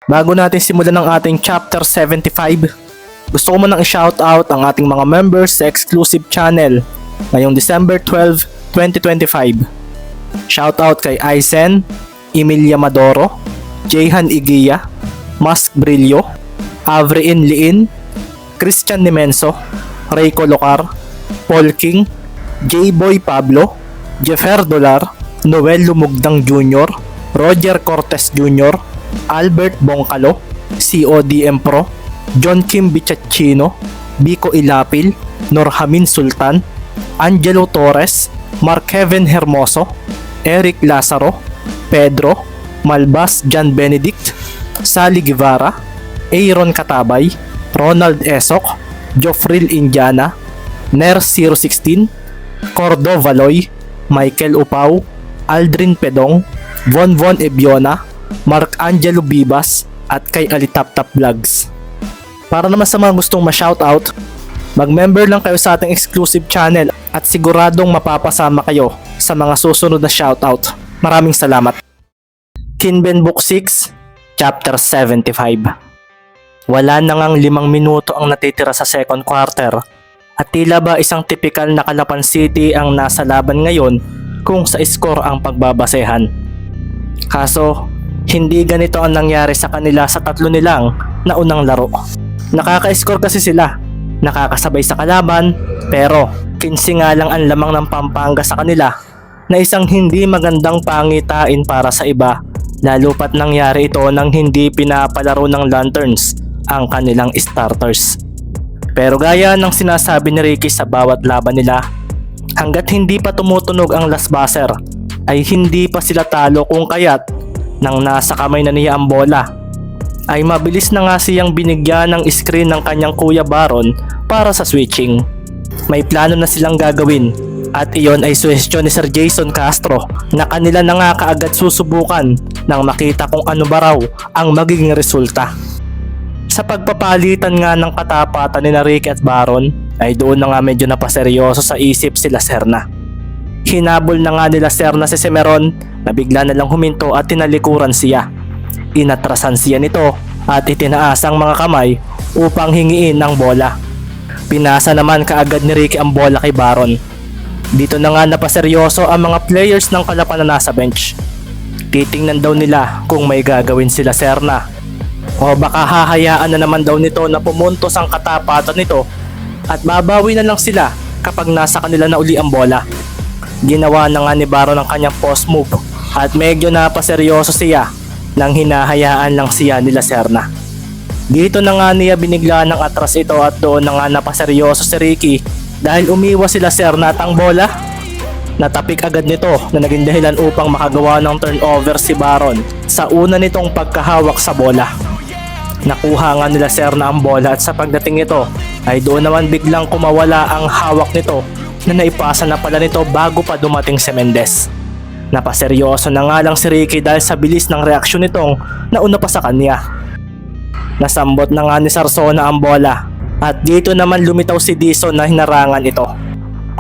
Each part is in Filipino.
Bago natin simulan ang ating Chapter 75, gusto ko munang i-shoutout ang ating mga members sa exclusive channel ngayong December 12, 2025. Shoutout kay Aisen, Emilia Madoro, Jehan Igia, Mask Brillo, Avrin Liin, Christian Nimenso, Ray Colocar, Paul King, J-Boy Pablo, Jeffer Dolar, Noel Lumugdang Jr., Roger Cortez Jr., Albert Bongcalo, CODM Pro, John Kim Bichachino, Biko Ilapil, Norhamin Sultan, Angelo Torres, Mark Kevin Hermoso, Eric Lazaro, Pedro, Malbas John Benedict, Sally Guevara, Aaron Katabay, Ronald Esok, Joffril Indiana, Ner 016, Cordo Valoy, Michael Upaw, Aldrin Pedong, Von Ebiona, Mark Angelo Bibas, at kay Alitaptap Vlogs. Para naman sa mga gustong ma-shoutout, mag-member lang kayo sa ating exclusive channel at siguradong mapapasama kayo sa mga susunod na shoutout. Maraming salamat. Kinben Book 6, Chapter 75. Wala na ngang 5 minuto ang natitira sa second quarter at tila ba isang typical na Calapan City ang nasa laban ngayon kung sa score ang pagbabasehan. Kaso, hindi ganito ang nangyari sa kanila sa tatlo nilang naunang laro. Nakaka-score kasi sila, nakakasabay sa kalaban, pero 15 nga lang ang lamang ng Pampanga sa kanila na isang hindi magandang pangitain para sa iba, lalo pat nangyari ito nang hindi pinapalaro ng Lanterns ang kanilang starters. Pero gaya ng sinasabi ni Ricky sa bawat laban nila, hanggat hindi pa tumutunog ang last buzzer ay hindi pa sila talo, kung kaya't nang nasa kamay na niya ang bola ay mabilis na nga siyang binigyan ng screen ng kanyang kuya Baron para sa switching. May plano na silang gagawin at iyon ay suhestyon ni Sir Jason Castro na kanila na nga kaagad susubukan nang makita kung ano ba raw ang magiging resulta. Sa pagpapalitan nga ng katapatan ni Ricky at Baron ay doon na nga medyo napaseryoso sa isip sila Serna. Hinabol na nga nila Serna si Semeron na bigla na lang huminto at tinalikuran siya. Inatrasan siya nito at itinaas ang mga kamay upang hingiin ng bola. Pinasa naman kaagad ni Ricky ang bola kay Baron. Dito na nga napaseryoso ang mga players ng Calapan na nasa bench. Titingnan daw nila kung may gagawin sila Serna o baka hahayaan na naman daw nito na pumuntos ang katapatan nito at babawi na lang sila kapag nasa kanila na uli ang bola. Ginawa na nga ni Baron ang kanyang post move at medyo napaseryoso siya nang hinahayaan lang siya nila Serna. Dito na nga niya binigla ng atras ito at doon na nga napaseryoso si Ricky dahil umiwas sila Serna at ang bola. Natapik agad nito na naging dahilan upang makagawa ng turnover si Baron sa una nitong pagkahawak sa bola. Nakuha nga nila Serna ang bola at sa pagdating ito ay doon naman biglang kumawala ang hawak nito na naipasa na pala nito bago pa dumating si Mendez. Napaseryoso na nga lang si Ricky dahil sa bilis ng reaksyon nitong nauna pa sa kanya. Nasambot na nga ni Sarsona ang bola at dito naman lumitaw si Dizon na hinarangan ito.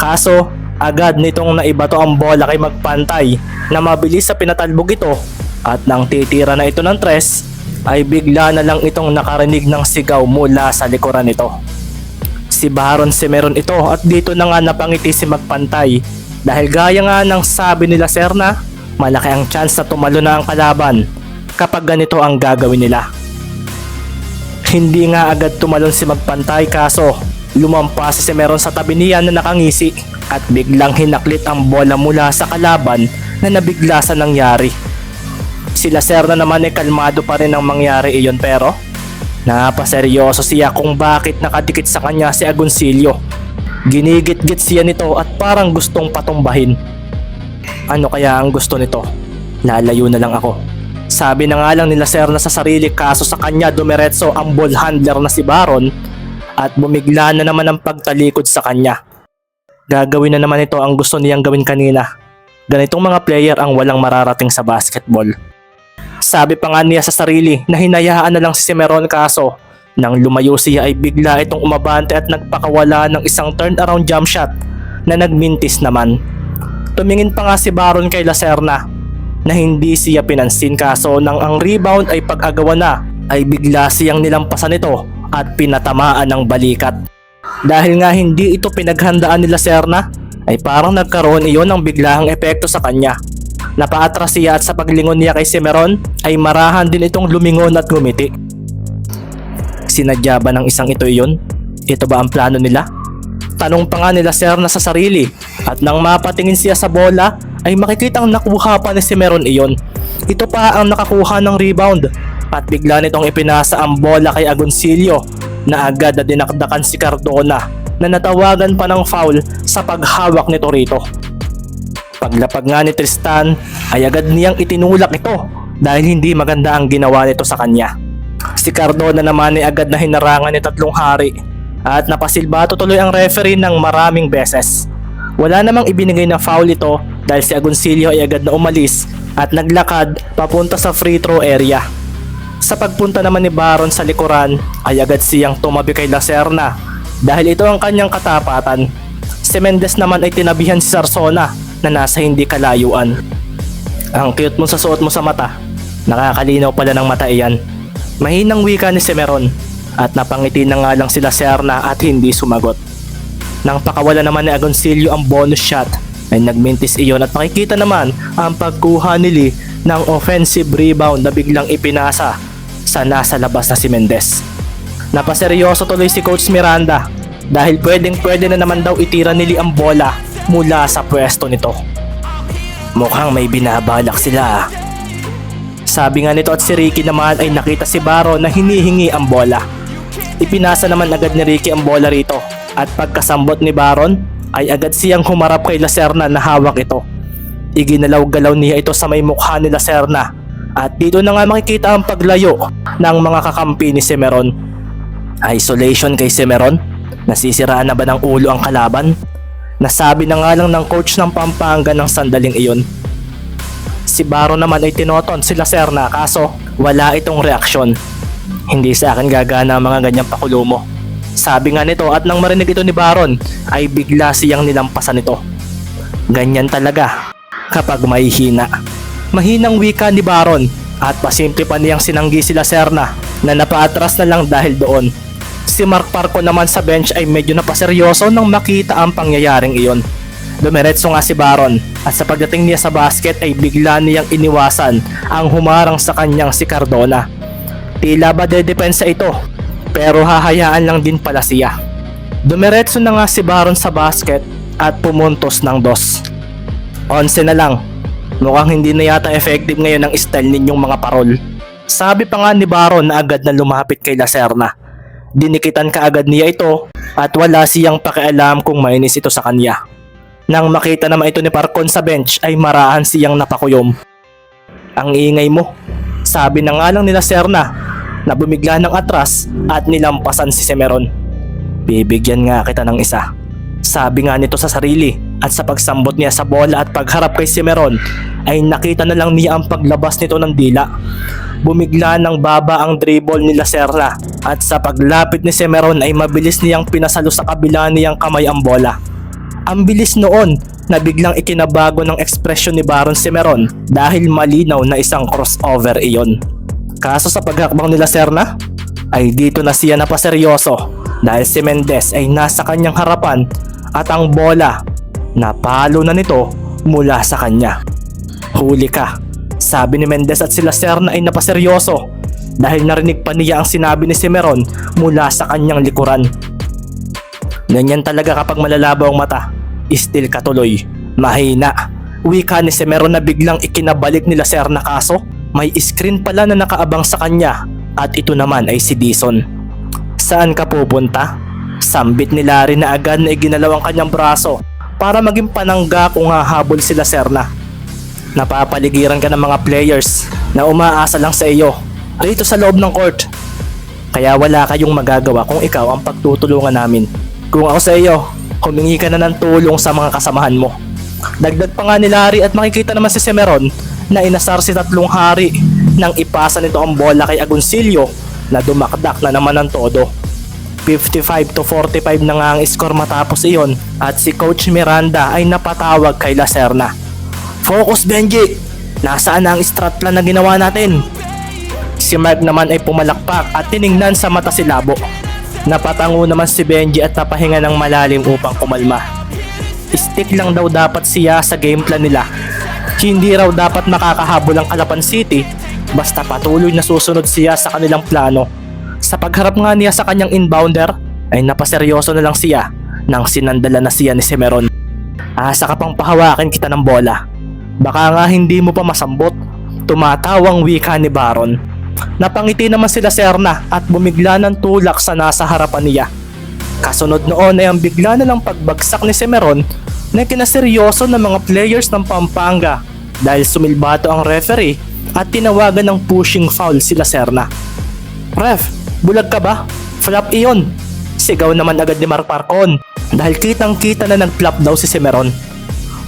Kaso agad nitong naibato ang bola kay Magpantay na mabilis sa pinatalbog ito at nang titira na ito ng tres ay bigla na lang itong nakarinig ng sigaw mula sa likuran nito. Si Baron Semeron ito at dito na nga napangiti si Magpantay dahil gaya nga ng sabi nila Serna, malaki ang chance na tumalo na ang kalaban kapag ganito ang gagawin nila. Hindi nga agad tumalon si Magpantay kaso lumampas si Semeron sa tabi niya na nakangisi at biglang hinaklit ang bola mula sa kalaban na nabigla sa nangyari. Sila Serna naman ay kalmado pa rin ang mangyari iyon pero napaseryoso siya kung bakit nakadikit sa kanya si Agoncillo. Ginigit-git siya nito at parang gustong patumbahin. Ano kaya ang gusto nito? Lalayo na lang ako. Sabi na nga lang nila Serna sa sarili kaso sa kanya dumiretso ang ball handler na si Baron at bumigla na naman ang pagtalikod sa kanya. Gagawin na naman ito ang gusto niyang gawin kanina. Ganitong mga player ang walang mararating sa basketball. Sabi pa nga niya sa sarili na hinayaan na lang si Semeron kaso nang lumayo siya ay bigla itong umabante at nagpakawala ng isang turnaround jump shot na nagmintis naman. Tumingin pa nga si Baron kay Lacerna na hindi siya pinansin kaso nang ang rebound ay pag-agawan na ay bigla siyang nilampasan nito at pinatamaan ng balikat. Dahil nga hindi ito pinaghandaan nila Serna, ay parang nagkaroon iyon ng biglaang epekto sa kanya. Napaatras siya at sa paglingon niya kay Cimarron ay marahan din itong lumingon at ngumiti. Sinadya ba ng isang ito iyon? Ito ba ang plano nila? Tanong pa nga nila Serna sa sarili at nang mapatingin siya sa bola ay makikitang nakuha pa ni Cimarron iyon. Ito pa ang nakakuha ng rebound at bigla nitong ipinasa ang bola kay Agoncillo na agad na dinakdakan si Cardona na natawagan pa ng foul sa paghawak nito rito. Paglapag nga ni Tristan ay agad niyang itinulak ito dahil hindi maganda ang ginawa nito sa kanya. Si Cardona naman ay agad na hinarangan ni tatlong hari at napasilbato tuloy ang referee ng maraming beses. Wala namang ibinigay na foul ito dahil si Agoncillo ay agad na umalis at naglakad papunta sa free throw area. Sa pagpunta naman ni Baron sa likuran ay agad siyang tumabi kay Lacerna dahil ito ang kanyang katapatan. Si Mendez naman ay tinabihan si Sarsona na nasa hindi kalayuan. Ang cute mo sa suot mo sa mata, nakakalinaw pala ng mata iyan. Mahinang wika ni Cimarron at napangiti na nga lang si Lacerna at hindi sumagot. Nang pakawala naman ni Agoncillo ang bonus shot ay nagmintis iyon at makikita naman ang pagkuha ni Lee ng offensive rebound na biglang ipinasa sa nasa labas na si Mendez. Napaseryoso tuloy si Coach Miranda dahil pwede na naman daw itira ni Lee ang bola mula sa pwesto nito. Mukhang may binabalak sila. Sabi nga nito at si Ricky naman ay nakita si Baron na hinihingi ang bola. Ipinasa naman agad ni Ricky ang bola rito at pagkasambot ni Baron ay agad siyang humarap kay Lacerna na hawak ito. Iginalaw-galaw niya ito sa may mukha ni Lacerna at dito na nga makikita ang paglayo ng mga kakampi ni Cimarron. Isolation kay Cimarron? Nasisiraan na ba ng ulo ang kalaban? Nasabi na nga lang ng coach ng Pampanga ng sandaling iyon. Si Baron naman ay tinoton si Lacerna kaso wala itong reaksyon. Hindi sa akin gagana ang mga ganyang pakulo mo. Sabi nga nito at nang marinig ito ni Baron ay bigla siyang nilampasan ito. Ganyan talaga kapag may hina. Mahinang wika ni Baron at pasimple pa niyang sinanggi si Lacerna na napaatras na lang dahil doon. Si Mark Parco naman sa bench ay medyo napaseryoso nang makita ang pangyayaring iyon. Dumiretso nga si Baron at sa pagdating niya sa basket ay bigla niyang iniwasan ang humarang sa kanyang si Cardona. Tila ba dedepensa ito pero hahayaan lang din pala siya. Dumiretso na nga si Baron sa basket at pumuntos ng 2. 11 na lang. Mukhang hindi na yata effective ngayon ang style ninyong mga parol. Sabi pa nga ni Baron na agad na lumapit kay Lacerna. Dinikitan ka agad niya ito at wala siyang pakialam kung mainis ito sa kanya. Nang makita naman ito ni Parcon sa bench ay marahan siyang napakuyom. Ang ingay mo. Sabi na nga lang ni Lacerna na bumigla ng atras at nilampasan si Cimarron. Bibigyan nga kita ng isa. Sabi nga nito sa sarili at sa pagsambot niya sa bola at pagharap kay Cimarron ay nakita na lang niya ang paglabas nito ng dila. Bumigla ng baba ang dribble ni Lacerna at sa paglapit ni Cimarron ay mabilis niyang pinasalo sa kabila niyang kamay ang bola. Ang bilis noon na biglang ikinabago ng ekspresyon ni Baron Cimarron dahil malinaw na isang crossover iyon. Kaso sa paghakbang ni Lacerna ay dito na siya napaseryoso dahil si Mendez ay nasa kanyang harapan at ang bola napalo na nito mula sa kanya. Huli ka, sabi ni Mendez at si Lacerna ay napaseryoso dahil narinig pa niya ang sinabi ni Cimarron mula sa kanyang likuran. Ganyan talaga kapag malalabaw ang mata, still katuloy, mahina. Wika ni Cimarron na biglang ikinabalik ni Lacerna kaso may screen pala na nakaabang sa kanya at ito naman ay si Dison. Saan ka pupunta? Sambit ni Larry na agad na iginalaw ang kanyang braso para maging panangga kung hahabol si Lacerna. Napapaligiran ka ng mga players na umaasa lang sa iyo rito sa loob ng court. Kaya wala kayong magagawa kung ikaw ang pagtutulungan namin. Kung ako sa iyo, humingi ka na ng tulong sa mga kasamahan mo. Dagdag pa nga ni Larry at makikita naman si Cimarron na inasar si tatlong hari nang ipasa nito ang bola kay Agoncillo na dumakdak na naman ng todo. 55-45 na nga ang score matapos iyon at si Coach Miranda ay napatawag kay Lacerna. Focus Benji! Nasaan na ang strat plan na ginawa natin? Si Mark naman ay pumalakpak at tiningnan sa mata si Labo. Napatango naman si Benji at napahinga ng malalim upang kumalma. Stick lang daw dapat siya sa game plan nila. Hindi raw dapat makakahabol ang Calapan City basta patuloy na susunod siya sa kanilang plano. Sa pagharap nga niya sa kanyang inbounder ay napaseryoso na lang siya nang sinandala na siya ni Semeron. Asa ka pang pahawakin kita ng bola. Baka nga hindi mo pa masambot. Tumatawang wika ni Baron. Napangiti naman sila Serna at bumigla ng tulak sa nasa harapan niya. Kasunod noon ay ang bigla na lang pagbagsak ni Semeron na kinaseryoso ng mga players ng Pampanga dahil sumilbato ang referee at tinawagan ng pushing foul sila Serna. Ref, bulag ka ba? Flop iyon! Sigaw naman agad ni Mark Parcon dahil kitang kita na nag-flop daw si Semeron.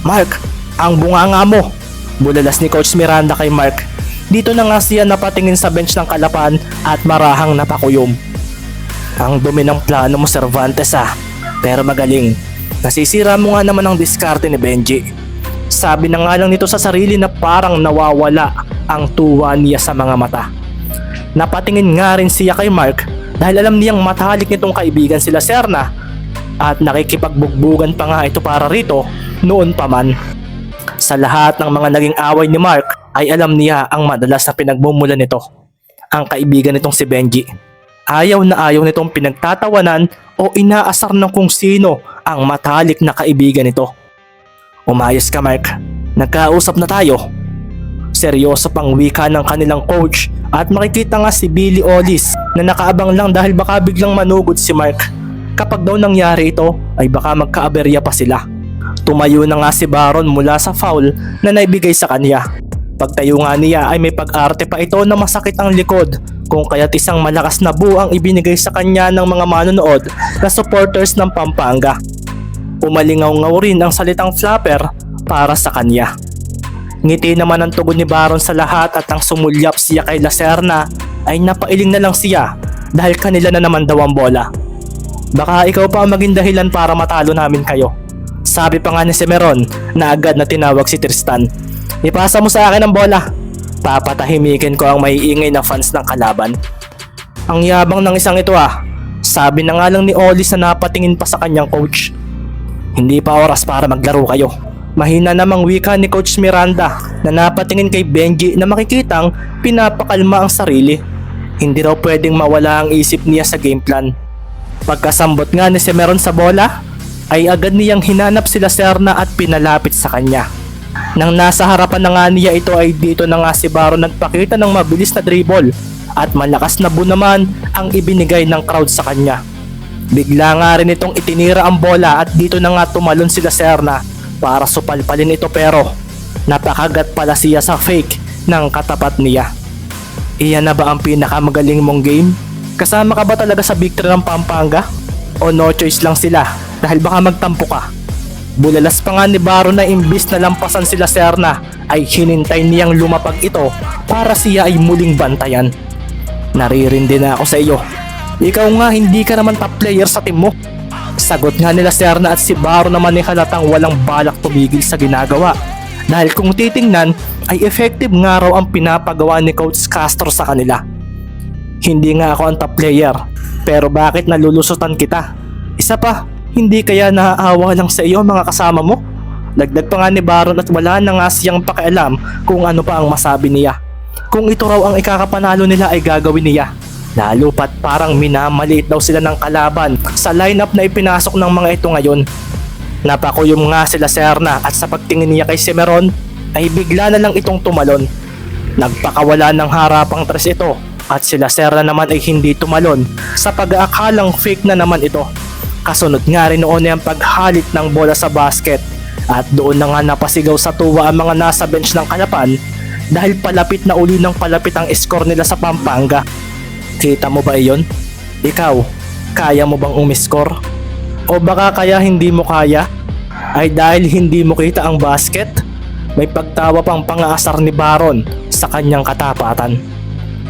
Mark, ang bunganga mo! Bulalas ni Coach Miranda kay Mark. Dito na nga siya napatingin sa bench ng Calapan at marahang napakuyom. Ang dumi ng plano mo Cervantes pero magaling. Nasisira mo nga naman ang diskarte ni Benji. Sabi na nga lang nito sa sarili na parang nawawala ang tuwa niya sa mga mata. Napatingin nga rin siya kay Mark dahil alam niyang matalik nitong kaibigan sila Serna at nakikipagbugbugan pa nga ito para rito noon pa man. Sa lahat ng mga naging away ni Mark ay alam niya ang madalas na pinagmumulan nito, ang kaibigan nitong si Benji. Ayaw na ayaw nitong pinagtatawanan o inaasar ng kung sino ang matalik na kaibigan nito. Umayos ka Mark, nagkausap na tayo. Seryoso pang wika ng kanilang coach at makikita nga si Billy Ollis na nakaabang lang dahil baka biglang manugod si Mark. Kapag daw nangyari ito ay baka magkaaberya pa sila. Tumayo na nga si Baron mula sa foul na naibigay sa kanya. Pagtayo nga niya ay may pag-arte pa ito na masakit ang likod kung kaya't isang malakas na buo ang ibinigay sa kanya ng mga manonood na supporters ng Pampanga. Umalingaw-ngaw rin ang salitang flapper para sa kanya. Ngiti naman ang tugon ni Baron sa lahat at ang sumulyap siya kay Lacerna ay napailing na lang siya dahil kanila na naman daw ang bola. Baka ikaw pa ang maging dahilan para matalo namin kayo. Sabi pa nga ni Semeron na agad na tinawag si Tristan. Ipasa mo sa akin ang bola. Papatahimikin ko ang maiingay na fans ng kalaban. Ang yabang ng isang ito Sabi na nga lang ni Ollis na napatingin pa sa kanyang coach. Hindi pa oras para maglaro kayo. Mahina namang wika ni Coach Miranda na napatingin kay Benji na makikitang pinapakalma ang sarili. Hindi raw pwedeng mawala ang isip niya sa game plan. Pagkasambot nga ni Semeron sa bola, ay agad niyang hinanap sila Serna at pinalapit sa kanya. Nang nasa harapan na nga niya ito ay dito na nga si Baron nagpakita ng mabilis na dribble at malakas na buo naman ang ibinigay ng crowd sa kanya. Bigla nga rin itong itinira ang bola at dito na nga tumalon sila Serna para supalpalin ito pero napakagat pala siya sa fake ng katapat niya. Iyan na ba ang pinakamagaling mong game? Kasama ka ba talaga sa victory ng Pampanga? O no choice lang sila dahil baka magtampo ka? Bulalas pa nga ni Baron na imbis na lampasan sila Serna ay hinintay niyang lumapag ito para siya ay muling bantayan. Naririndi na ako sa iyo. Ikaw nga hindi ka naman top player sa team mo. Sagot nga nila Serna at si Baron naman ay halatang walang balak tumigil sa ginagawa. Dahil kung titingnan ay effective nga raw ang pinapagawa ni Coach Castro sa kanila. Hindi nga ako ang top player pero bakit nalulusutan kita? Isa pa, hindi kaya naaawa lang sa iyo mga kasama mo? Dagdag pa nga ni Baron at wala na nga siyang pakialam kung ano pa ang masabi niya. Kung ito raw ang ikakapanalo nila ay gagawin niya. Lalo pat parang minamaliit daw sila ng kalaban sa lineup na ipinasok ng mga ito ngayon. Napakuyom nga sila Serna at sa pagtingin niya kay Semeron ay bigla na lang itong tumalon. Nagpakawala ng harapang tres ito at sila Serna naman ay hindi tumalon sa pag-aakalang fake na naman ito. Kasunod nga rin noon ay ang paghalit ng bola sa basket at doon na nga napasigaw sa tuwa ang mga nasa bench ng Calapan dahil palapit na uli ng palapit ang score nila sa Pampanga. Kita mo ba iyon? Ikaw, kaya mo bang umiscore? O baka kaya hindi mo kaya? Ay dahil hindi mo kita ang basket? May pagtawa pang pangaasar ni Baron sa kanyang katapatan.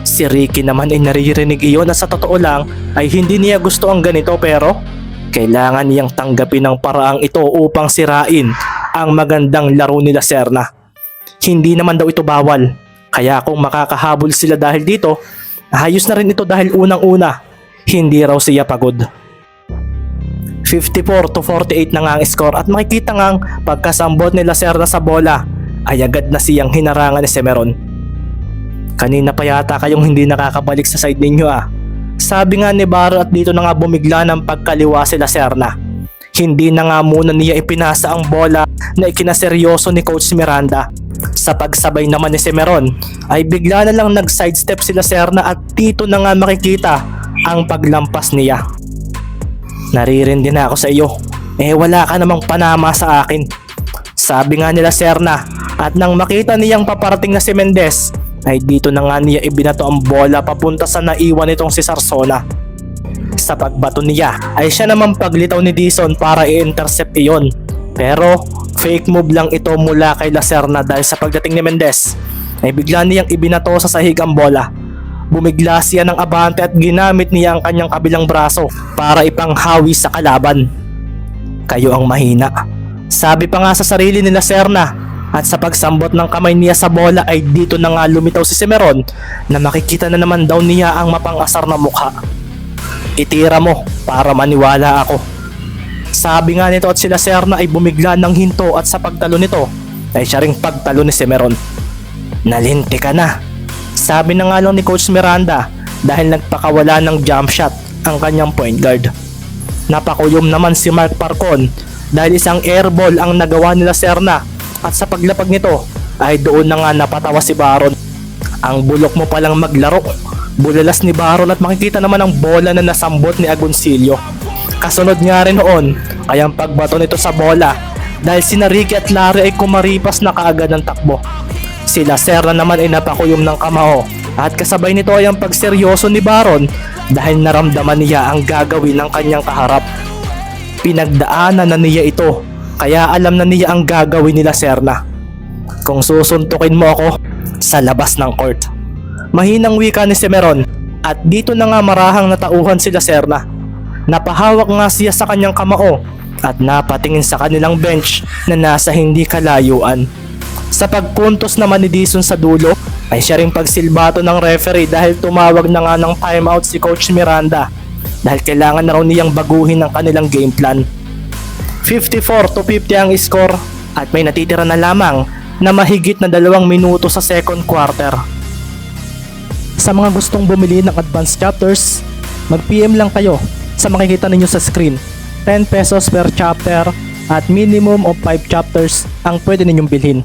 Si Ricky naman ay naririnig iyon na sa totoo lang ay hindi niya gusto ang ganito pero kailangan niyang tanggapin ang paraang ito upang sirain ang magandang laro nila Serna. Hindi naman daw ito bawal, Kaya kung makakahabol sila dahil dito, ayos na rin ito dahil unang-una, hindi raw siya pagod. 54-48 na nga ang score at makikita nga ang pagkasambot nila Serna sa bola ay agad na siyang hinarangan ni Semeron. Kanina pa yata kayong hindi nakakabalik sa side ninyo ah. Sabi nga ni Baro at dito na nga bumigla ng pagkaliwa sila Serna. Hindi na nga muna niya ipinasa ang bola na ikinaseryoso ni Coach Miranda. Sa pagsabay naman ni Semeron ay bigla na lang nag-sidestep sila Serna at dito na nga makikita ang paglampas niya. Naririndi na ako sa iyo. Wala ka namang panama sa akin. Sabi nga nila Serna at nang makita niyang paparating na si Mendez ay dito na nga niya ibinato ang bola papunta sa naiwan nitong si Sarsona. Sa pagbato niya ay siya naman paglitaw ni Dizon para i-intercept iyon. Pero fake move lang ito mula kay Lacerna dahil sa pagdating ni Mendez ay bigla niyang ibinato sa sahig ang bola. Bumigla siya ng abante at ginamit niya ang kanyang kabilang braso para ipanghawi sa kalaban. Kayo ang mahina. Sabi pa nga sa sarili ni Lacerna at sa pagsambot ng kamay niya sa bola ay dito na nga lumitaw si Semeron na makikita na naman daw niya ang mapangasar na mukha. Itira mo para maniwala ako. Sabi nga nito at si Lacerna ay bumigla ng hinto at sa pagtalo nito ay siya ring pagtalo ni Semeron. Nalinti ka na. Sabi na nga lang ni Coach Miranda dahil nagpakawala ng jump shot ang kanyang point guard. Napakuyom naman si Mark Parcon dahil isang airball ang nagawa ni Lacerna at sa paglapag nito ay doon na nga napatawa si Baron. Ang bulok mo palang maglaro. Bulalas ni Baron at makikita naman ang bola na nasambot ni Agoncillo. Kasunod nga rin noon ay ang pagbato nito sa bola dahil sina Ricky at Larry ay kumaripas na kaagad ng takbo. Si Lacerna naman ay napakuyom ng kamao at kasabay nito ay ang pagseryoso ni Baron dahil naramdaman niya ang gagawin ng kanyang kaharap. Pinagdaanan na niya ito kaya alam na niya ang gagawin ni Lacerna. Kung susuntukin mo ako sa labas ng court. Mahinang wika ni Semeron at dito na nga marahang natauhan si Lacerna. Napahawak nga siya sa kanyang kamao at napatingin sa kanilang bench na nasa hindi kalayuan. Sa pagpuntos naman ni Dizon sa dulo ay siya ring pagsilbato ng referee dahil tumawag na nga ng timeout si Coach Miranda dahil kailangan na raw niyang baguhin ang kanilang game plan. 54-50 ang score at may natitira na lamang na mahigit na 2 minuto sa second quarter. Sa mga gustong bumili ng advanced chapters, mag-PM lang kayo sa makikita ninyo sa screen. 10 pesos per chapter at minimum of 5 chapters ang pwede ninyong bilhin.